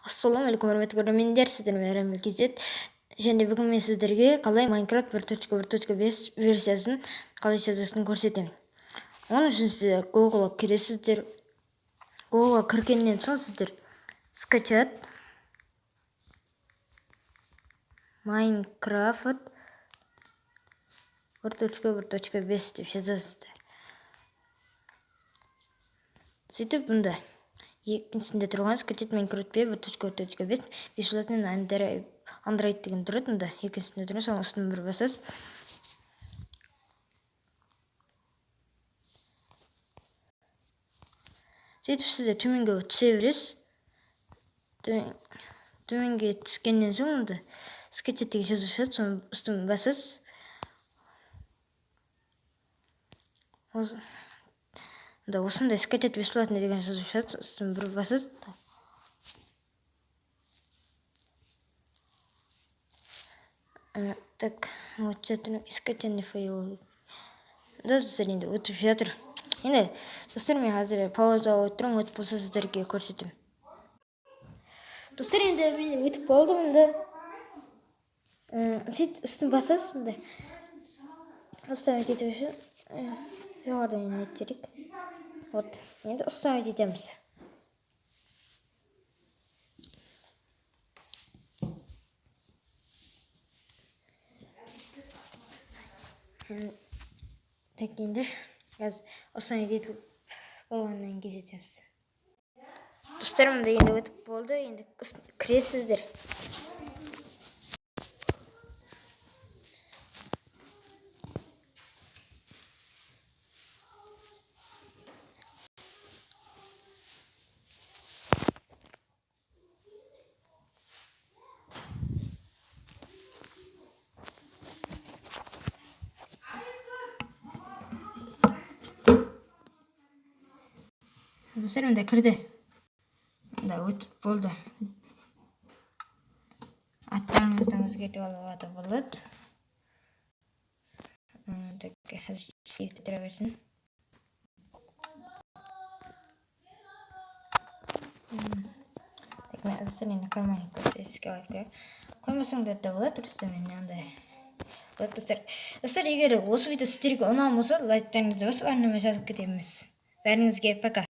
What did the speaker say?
Assalamualaikum урматтуу көрөрмөндөр, сиздер менен Мелкизет. Және бүгін мен сіздерге қалай Minecraft 1.1.5 версиясын қалай жазатынын көрсетемін. Оның үшін сіздер Google'a кіресіздер. Google'a кіргеннен соң сіздер скачать Minecraft 1.1.5 деп жазасыздар. Сөйтіп бұнда екіншісінде тұрған скачать Minecraft 1.1.5 бесплатный Android деген тұрады. Мұнда екіншісінде тұрған, соның үстіне бір басасыз. Сөйтіп сіздер төменге түсе бересіз. Төменге түскеннен соң мұнда скачать деген жазып шығады, соның үстіне басасыз. Да, осындай скачать бесплатно деген жазып шығады, үстіне бір басасыз. Так, вот жатыр скачанный файл. Да, достар, енді өтіп жатыр. Енді достар, мен қазір пауза отырмын, өтіп болса сіздерге көрсетемін. Достар, енді мен өтіп болдым. Енді сөйтіп үстін басасыз. Ұстамет ету үшін жоғарыдан нет керек. Вот, енді ұстамет етеміз. Так, енді ұстамет етіліп болғаннан кезетеміз. Достарым да енді өтіп болды, енді кіресіздер. Достарым да кірді. Да, өтіп болды. Аттарыңыздан өзгертіп алуға да болады. Так, қазір сейвті тұра берсін. Так, әзіріне карманник еске алып қоймасаңдар да болады, тұрысты мен андай. Достар, егер осы видео сіздерге ұнаған болса, лайктарыңызды басып, арнама жазып кетеміз. Бәріңізге пока.